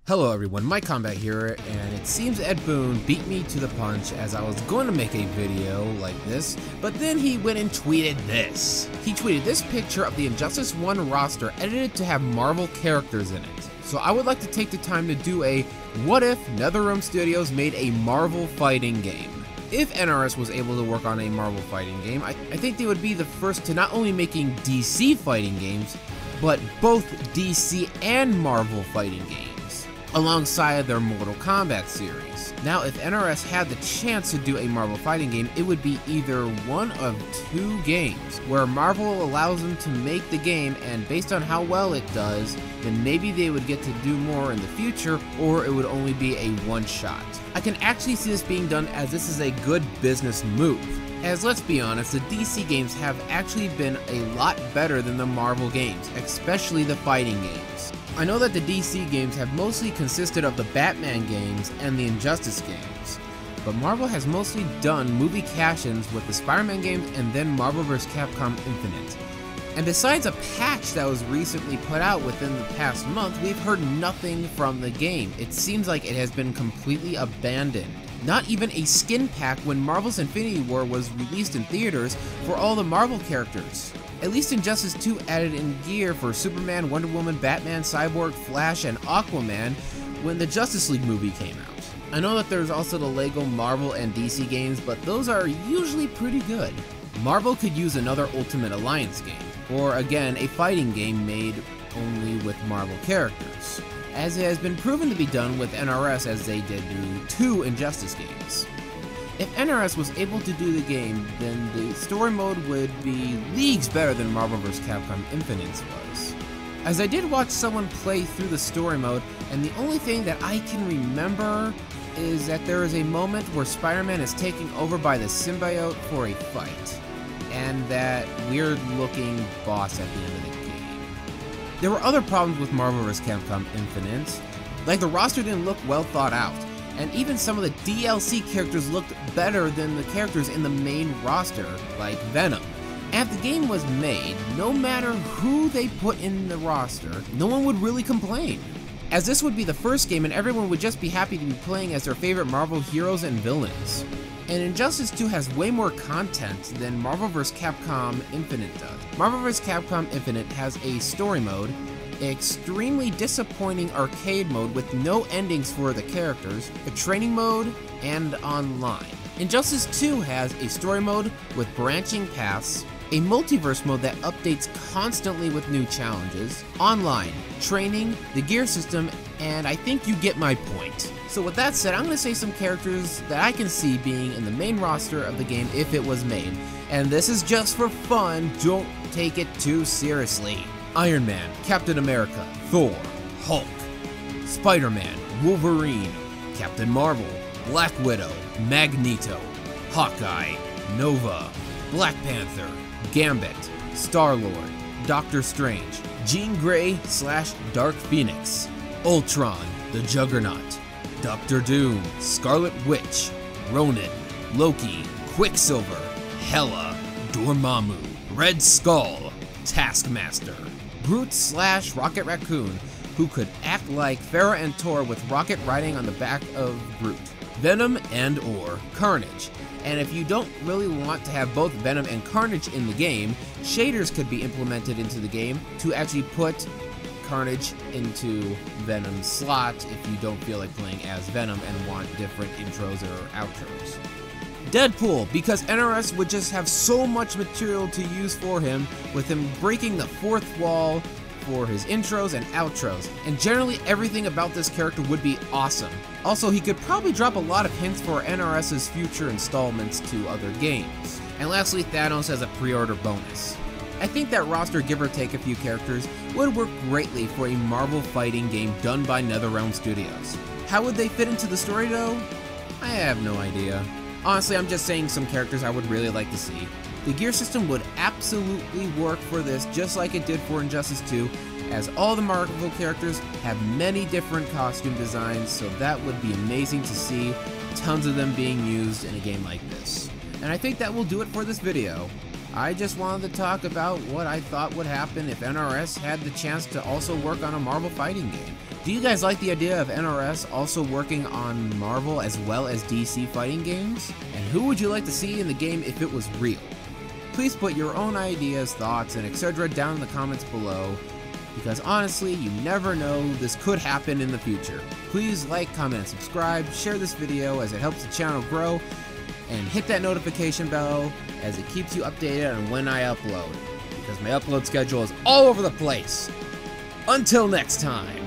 Hello everyone, MIKombat here, and it seems Ed Boon beat me to the punch as I was going to make a video like this, but then he went and tweeted this. He tweeted this picture of the Injustice 1 roster edited to have Marvel characters in it. So I would like to take the time to do a what if NetherRealm Studios made a Marvel fighting game. If NRS was able to work on a Marvel fighting game, I think they would be the first to not only making DC fighting games, but both DC and Marvel fighting games alongside their Mortal Kombat series. Now, if NRS had the chance to do a Marvel fighting game, it would be either one of two games, where Marvel allows them to make the game, and based on how well it does, then maybe they would get to do more in the future, or it would only be a one-shot. I can actually see this being done as this is a good business move. As let's be honest, the DC games have actually been a lot better than the Marvel games, especially the fighting games. I know that the DC games have mostly consisted of the Batman games and the Injustice games, but Marvel has mostly done movie cash-ins with the Spider-Man games and then Marvel vs. Capcom Infinite. And besides a patch that was recently put out within the past month, we've heard nothing from the game. It seems like it has been completely abandoned. Not even a skin pack when Marvel's Infinity War was released in theaters for all the Marvel characters. At least Injustice 2 added in gear for Superman, Wonder Woman, Batman, Cyborg, Flash, and Aquaman when the Justice League movie came out. I know that there's also the Lego Marvel and DC games, but those are usually pretty good. Marvel could use another Ultimate Alliance game, or again, a fighting game made only with Marvel characters, as it has been proven to be done with NRS as they did do 2 Injustice games. If NRS was able to do the game, then the story mode would be leagues better than Marvel vs. Capcom Infinite's was. As I did watch someone play through the story mode, and the only thing that I can remember is that there is a moment where Spider-Man is taken over by the symbiote for a fight, and that weird-looking boss at the end of the game. There were other problems with Marvel vs. Capcom Infinite, like the roster didn't look well thought out, and even some of the DLC characters looked better than the characters in the main roster, like Venom. And if the game was made, no matter who they put in the roster, no one would really complain, as this would be the first game and everyone would just be happy to be playing as their favorite Marvel heroes and villains. And Injustice 2 has way more content than Marvel vs. Capcom Infinite does. Marvel vs. Capcom Infinite has a story mode, extremely disappointing arcade mode with no endings for the characters, a training mode, and online. Injustice 2 has a story mode with branching paths, a multiverse mode that updates constantly with new challenges, online, training, the gear system, and I think you get my point. So with that said, I'm going to say some characters that I can see being in the main roster of the game if it was made. And this is just for fun, don't take it too seriously. Iron Man, Captain America, Thor, Hulk, Spider-Man, Wolverine, Captain Marvel, Black Widow, Magneto, Hawkeye, Nova, Black Panther, Gambit, Star-Lord, Doctor Strange, Jean Grey / Dark Phoenix, Ultron, the Juggernaut, Doctor Doom, Scarlet Witch, Ronin, Loki, Quicksilver, Hela, Dormammu, Red Skull, Taskmaster, Groot / Rocket Raccoon, who could act like Farah and Tor with Rocket riding on the back of Groot, Venom and/or Carnage. And if you don't really want to have both Venom and Carnage in the game, shaders could be implemented into the game to actually put Carnage into Venom's slot if you don't feel like playing as Venom and want different intros or outros. Deadpool, because NRS would just have so much material to use for him, with him breaking the fourth wall for his intros and outros, and generally everything about this character would be awesome. Also, he could probably drop a lot of hints for NRS's future installments to other games. And lastly, Thanos as a pre-order bonus. I think that roster, give or take a few characters, would work greatly for a Marvel fighting game done by NetherRealm Studios. How would they fit into the story though? I have no idea. Honestly, I'm just saying some characters I would really like to see. The gear system would absolutely work for this just like it did for Injustice 2, as all the Marvel characters have many different costume designs, so that would be amazing to see tons of them being used in a game like this. And I think that will do it for this video. I just wanted to talk about what I thought would happen if NRS had the chance to also work on a Marvel fighting game. Do you guys like the idea of NRS also working on Marvel as well as DC fighting games? And who would you like to see in the game if it was real? Please put your own ideas, thoughts, and etc. down in the comments below, because honestly, you never know, this could happen in the future. Please like, comment, and subscribe, share this video as it helps the channel grow, and hit that notification bell as it keeps you updated on when I upload, because my upload schedule is all over the place. Until next time.